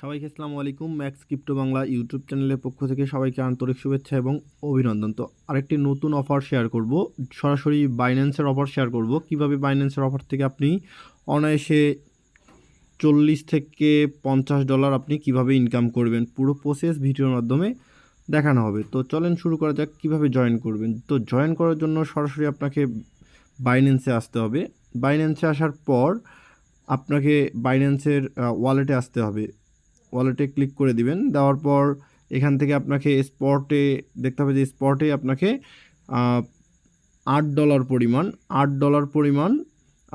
সবাইকে আসসালামু আলাইকুম। ম্যাক্স ক্রিপ্টো বাংলা ইউটিউব চ্যানেলের পক্ষ থেকে সবাইকে আন্তরিক শুভেচ্ছা এবং অভিনন্দন। তো আরেকটি নতুন অফার শেয়ার করব, সরাসরি বাইন্যান্সের অফার শেয়ার করব। কিভাবে বাইন্যান্সের অফার থেকে আপনি অনায়াসে $40 থেকে $50 আপনি কিভাবে ইনকাম করবেন, পুরো প্রসেস ভিডিওর মাধ্যমে দেখানো হবে। তো চলেন শুরু করা যাক। কিভাবে জয়েন করবেন? তো জয়েন করার জন্য সরাসরি আপনাকে বাইন্যান্সে আসতে হবে। বাইন্যান্সে আসার পর আপনাকে বাইন্যান্সের ওয়ালেটে আসতে হবে। ওয়ালেটে ক্লিক করে দিবেন। দেওয়ার পর এখান থেকে আপনাকে স্পটে দেখতে হবে যে স্পটে আপনাকে $8 পরিমাণ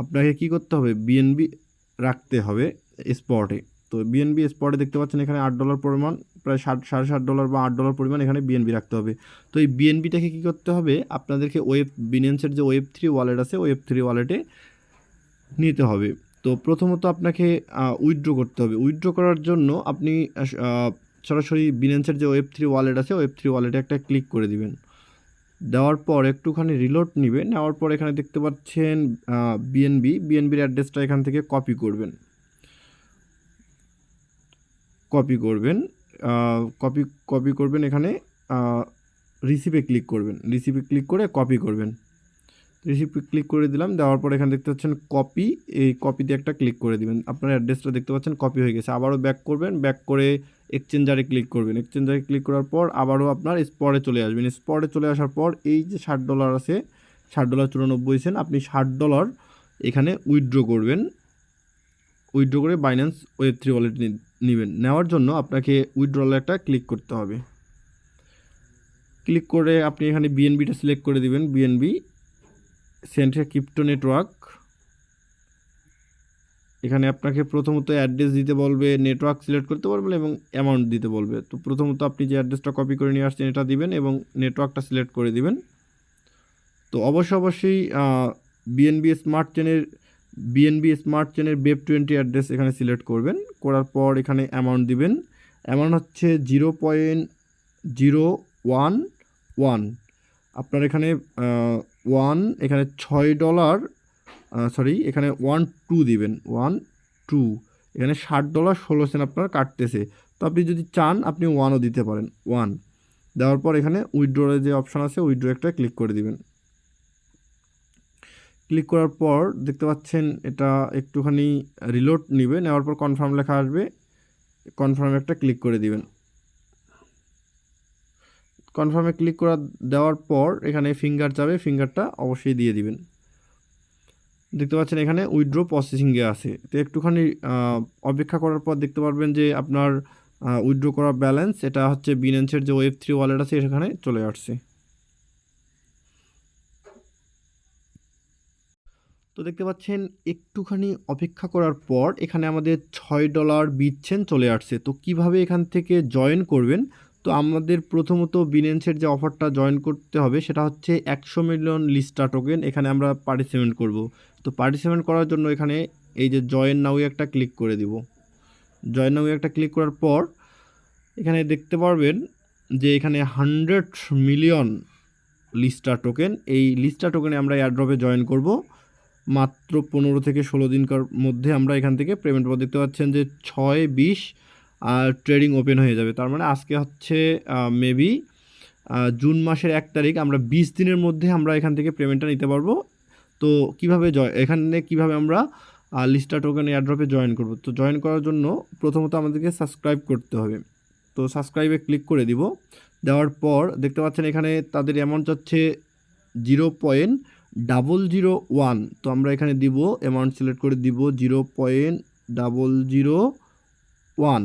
আপনাকে কি করতে হবে, বিএনবি রাখতে হবে স্পটে। তো বিএনবি স্পটে দেখতে পাচ্ছেন এখানে $8 পরিমাণ, প্রায় $7.5 বা $8 পরিমাণ এখানে বিএনবি রাখতে হবে। তো এই বিএনবিটাকে কী করতে হবে, আপনাদেরকে বিনেন্সের যে Web3 ওয়ালেট আছে Web3 ওয়ালেটে নিতে হবে। তো প্রথমত আপনাকে উইথড্র করতে হবে। উইথড্র করার জন্য আপনি সরাসরি বিনেন্সের যে Web3 ওয়ালেট আছে Web3 ওয়ালেটে একটা ক্লিক করে দিবেন। দেওয়ার পর একটুখানি রিলোড নেবে। নেওয়ার পর এখানে দেখতে পাচ্ছেন বিএনবির অ্যাড্রেসটা এখান থেকে কপি করবেন। কপি করবেন এখানে রিসিভে ক্লিক করবেন। রিসিভে ক্লিক করে কপি করবেন। রিসিভে ক্লিক করে দিলাম। দেওয়ার পর এখানে দেখতে পাচ্ছেন কপি, এই কপিতে একটা ক্লিক করে দিবেন। আপনার অ্যাড্রেসটা দেখতে পাচ্ছেন কপি হয়ে গেছে। আবারও ব্যাক করবেন, ব্যাক করে এক্সচেঞ্জারে ক্লিক করবেন। এক্সচেঞ্জারে ক্লিক করার পর আবারও আপনার স্পটে চলে আসবেন। স্পটে চলে আসার পর এই যে $60 আছে, $60.94 আপনি $60 এখানে উইথড্র করবেন। উইথড্র করে বাইন্যান্স Web3 ওয়ালেট নেবেন। নেওয়ার জন্য আপনাকে উইথড্রলে একটা ক্লিক করতে হবে। ক্লিক করে আপনি এখানে বিএনবিটা সিলেক্ট করে দিবেন। BNB central crypto network. এখানে আপনাকে প্রথমত অ্যাড্রেস দিতে বলবে, নেটওয়ার্ক সিলেক্ট করতে বলবে এবং অ্যামাউন্ট দিতে বলবে। তো প্রথমত আপনি যে অ্যাড্রেসটা কপি করে নিয়ে আসছেন এটা দিবেন এবং নেটওয়ার্কটা সিলেক্ট করে দিবেন। তো অবশ্যই বিএনবি স্মার্ট চেনের Web20 অ্যাড্রেস এখানে সিলেক্ট করবেন। করার পর এখানে অ্যামাউন্ট দিবেন। অ্যামাউন্ট হচ্ছে 0.011। আপনার এখানে এখানে $6 এখানে 12 দিবেন। 12 এখানে $60.16 আপনার কাটতেছে। তো আপনি যদি চান আপনি 1ও দিতে পারেন। 1 দেওয়ার পর এখানে উইথড্রয়ের যে অপশান আছে উইথড্র একটা ক্লিক করে দিবেন। ক্লিক করার পর দেখতে পাচ্ছেন এটা একটুখানি রিলোড নেবে। নেওয়ার পর কনফার্ম লেখা আসবে, কনফার্মে একটা ক্লিক করে দিবেন। কনফার্মে ক্লিক দেওয়ার পর এখানে ফিঙ্গার যাবে, ফিঙ্গারটা অবশ্যই দিয়ে দিবেন। দেখতে পাচ্ছেন এখানে উইথড্র প্রসেসিংয়ে আছে। তো একটুখানি অপেক্ষা করার পর দেখতে পারবেন যে আপনার উইথড্র করা ব্যালেন্স এটা হচ্ছে বিনেন্সের যে Web3 ওয়ালেট আছে সেখানে চলে আসছে। তো দেখতে পাচ্ছেন একটুখানি অপেক্ষা করার পর এখানে আমাদের $6 বিটচেন চলে আসছে। তো কিভাবে এখান থেকে জয়েন করবেন? তো আমাদের প্রথমত বিনেন্সের যে অফারটা জয়েন করতে হবে সেটা হচ্ছে 100 মিলিয়ন লিস্টা টোকেন এখানে আমরা পার্টিসিপেট করব। তো পার্টিসিপেট করার জন্য এখানে এই যে জয়েন নাও একটা ক্লিক করে দিব। জয়েন নাও একটা ক্লিক করার পর এখানে দেখতে পারবেন যে এখানে 100 মিলিয়ন লিস্টা টোকেন, এই লিস্টা টোকেনে আমরা এয়ারড্রপে জয়েন করব। মাত্র 15 থেকে 16 দিনকার মধ্যে আমরা এখান থেকে পেমেন্ট পাবো। দেখতে পাচ্ছেন যে 6-20 আর ট্রেডিং ওপেন হয়ে যাবে। তার মানে আজকে হচ্ছে মেবি জুন মাসের 1 তারিখ, আমরা 20 দিনের মধ্যে আমরা এখান থেকে পেমেন্টটা নিতে পারবো। তো কীভাবে এখানে কীভাবে আমরা লিস্টা টোকেন এয়ারড্রপে জয়েন করব? তো জয়েন করার জন্য প্রথমত আমাদেরকে সাবস্ক্রাইব করতে হবে। তো সাবস্ক্রাইবে ক্লিক করে দিব। দেওয়ার পর দেখতে পাচ্ছেন এখানে তাদের অ্যামাউন্ট হচ্ছে 0.001। তো আমরা এখানে দিব, অ্যামাউন্ট সিলেক্ট করে দিব 0.001।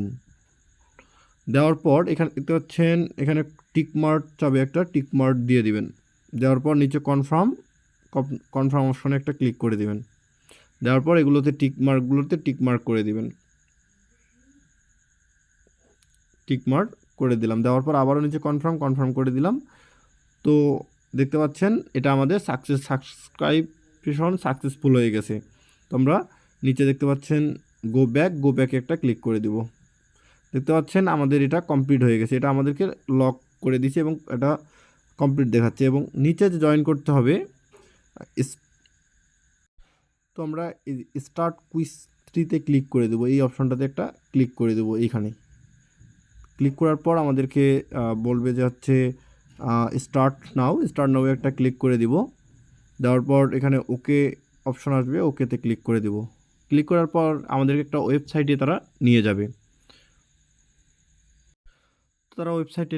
দেওয়ার পর এখানে দেখতে পাচ্ছেন এখানে টিকমার্ক চাবে, একটা টিকমার্ক দিয়ে দিবেন। দেওয়ার পর নিচে কনফার্ম অপশনে একটা ক্লিক করে দিবেন। দেওয়ার পর এগুলোতে টিকমার্ক করে দিবেন। টিকমার্ক করে দিলাম। দেওয়ার পর আবারও নিচে কনফার্ম করে দিলাম। তো দেখতে পাচ্ছেন এটা আমাদের সাবস্ক্রাইপশন সাকসেসফুল হয়ে গেছে। তো আমরা নিচে দেখতে পাচ্ছেন গো ব্যাকে একটা ক্লিক করে দিব। দেখতে পাচ্ছেন আমাদের এটা কমপ্লিট হয়ে গেছে। এটা আমাদেরকে লক করে দিয়েছে এবং এটা কমপ্লিট দেখাচ্ছে এবং নিচে যে জয়েন করতে হবে। তো আমরা স্টার্ট কুইজ 3তে ক্লিক করে দেবো, এই অপশনটাতে একটা ক্লিক করে দেবো। এইখানে ক্লিক করার পর আমাদেরকে বলবে যে হচ্ছে স্টার্ট নাও একটা ক্লিক করে দিব। দেওয়ার পর এখানে ওকে অপশন আসবে, ওকেতে ক্লিক করে দেব। ক্লিক করার পর আমাদেরকে একটা ওয়েবসাইটে তারা নিয়ে যাবে। তারা ওয়েবসাইটে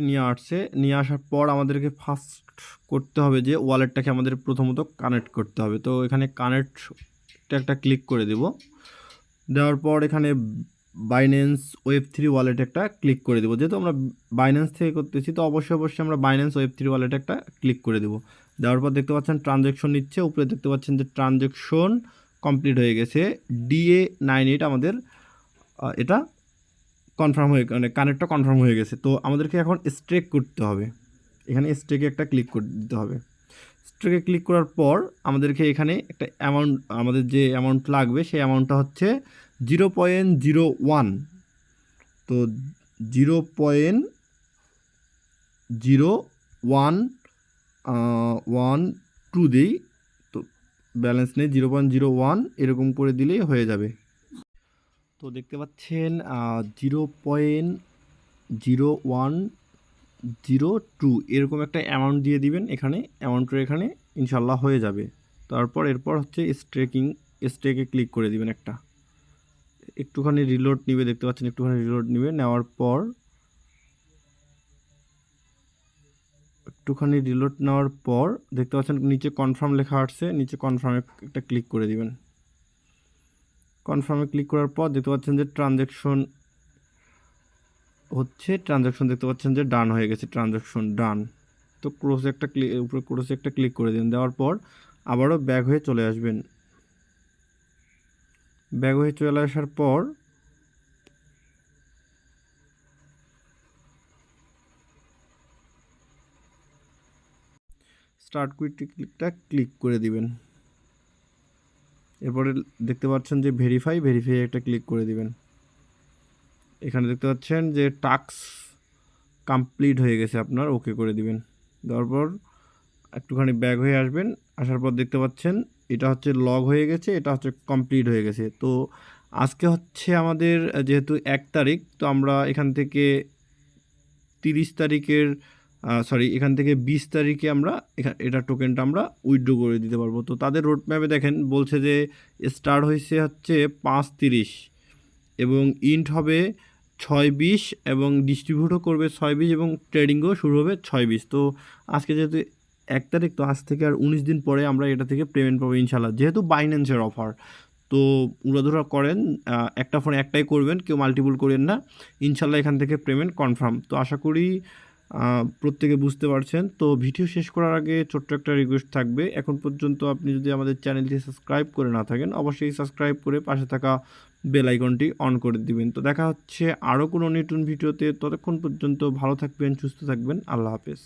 নিয়ে আসার পর আমাদেরকে ফার্স্ট করতে হবে যে ওয়ালেটটাকে আমাদের প্রথমত কানেক্ট করতে হবে। তো এখানে কানেক্টটা একটা ক্লিক করে দেব। দেওয়ার পর এখানে বাইন্যান্স Web3 ওয়ালেটে একটা ক্লিক করে দেবো। যেহেতু আমরা বাইন্যান্স থেকে করতেছি তো অবশ্যই আমরা বাইন্যান্স Web3 ওয়ালেটে একটা ক্লিক করে দেবো। দেওয়ার পর দেখতে পাচ্ছেন ট্রানজ্যাকশন নিচ্ছে, উপরে দেখতে পাচ্ছেন যে ট্রানজ্যাকশন কমপ্লিট হয়ে গেছে। DA98 আমাদের এটা কনফার্ম হয়ে মানে কানেক্টটা কনফার্ম হয়ে গেছে। তো আমাদেরকে এখন স্ট্রেক করতে হবে, এখানে স্ট্রেকে একটা ক্লিক করে দিতে হবে। স্ট্রেকে ক্লিক করার পর আমাদেরকে এখানে একটা অ্যামাউন্ট, আমাদের যে অ্যামাউন্ট লাগবে সেই অ্যামাউন্টটা হচ্ছে 0.01। তো 0.0112 দিই, তো ব্যালেন্স নেই, 0.01 এরকম করে দিলেই হয়ে যাবে। তো দেখতে পাচ্ছেন 0.0102 এরকম একটা অ্যামাউন্ট দিয়ে দিবেন এখানে, অ্যামাউন্টের এখানে ইনশাল্লাহ হয়ে যাবে। এরপর হচ্ছে স্ট্রেকে ক্লিক করে দিবেন একটা, একটুখানি রিলোড নিবে, দেখতে পাচ্ছেন একটুখানি রিলোড নিবে। নেওয়ার পর দেখতে পাচ্ছেন নিচে কনফার্ম লেখা আসছে, নিচে কনফার্মে একটা ক্লিক করে দিবেন। কনফার্মে ক্লিক করার পর দেখতে পাচ্ছেন যে ট্রানজ্যাকশন দেখতে পাচ্ছেন যে ডান হয়ে গেছে, ট্রানজ্যাকশন ডান। তো ক্লোজে একটা ক্লিক করে দিন। দেওয়ার পর আবারও ব্যাক হয়ে চলে আসবেন। ব্যাক হয়ে চলে আসার পর স্টার্ট কুইকটা ক্লিক করে দিবেন। এরপরে দেখতে পাচ্ছেন যে ভেরিফাই একটা ক্লিক করে দিবেন। এখানে দেখতে পাচ্ছেন যে টাস্ক কমপ্লিট হয়ে গেছে আপনার, ওকে করে দিবেন। দেওয়ার পর একটুখানি ব্যাক হয়ে আসবেন। আসার পর দেখতে পাচ্ছেন এটা হচ্ছে লগ হয়ে গেছে, এটা হচ্ছে কমপ্লিট হয়ে গেছে। তো আজকে হচ্ছে আমাদের যেহেতু 1 তারিখ, তো আমরা এখান থেকে 30 তারিখের এখান থেকে 20 তারিখে আমরা এটা টোকেনটা আমরা উইথড্র করে দিতে পারবো। তো তাদের রোড ম্যাপে দেখেন বলছে যে স্টার্ট হয়েছে হচ্ছে 5:30 এবং ইন্ট হবে 6:20 এবং ডিস্ট্রিবিউটও করবে 6:20 এবং ট্রেডিংও শুরু হবে 6:20। তো আজকে যেহেতু 1 তারিখ, তো আজ থেকে আর 19 দিন পরে আমরা এটা থেকে পেমেন্ট পাবো ইনশাল্লাহ, যেহেতু বাইন্যান্সের অফার। তো উড়াধুরা করেন, একটা ফোনে একটাই করবেন, কেউ মাল্টিপল করেন না, ইনশাল্লাহ এখান থেকে পেমেন্ট কনফার্ম। তো আশা করি প্রত্যেকে বুঝতে পারছেন। তো ভিডিও শেষ করার আগে ছোট্ট একটা রিকোয়েস্ট থাকবে, এখন পর্যন্ত আপনি যদি আমাদের চ্যানেলটি সাবস্ক্রাইব করে না থাকেন অবশ্যই সাবস্ক্রাইব করে পাশে থাকা বেল আইকনটি অন করে দিবেন। তো দেখা হচ্ছে আরও কোনো নতুন ভিডিওতে, ততক্ষণ পর্যন্ত ভালো থাকবেন, সুস্থ থাকবেন, আল্লাহ হাফেজ।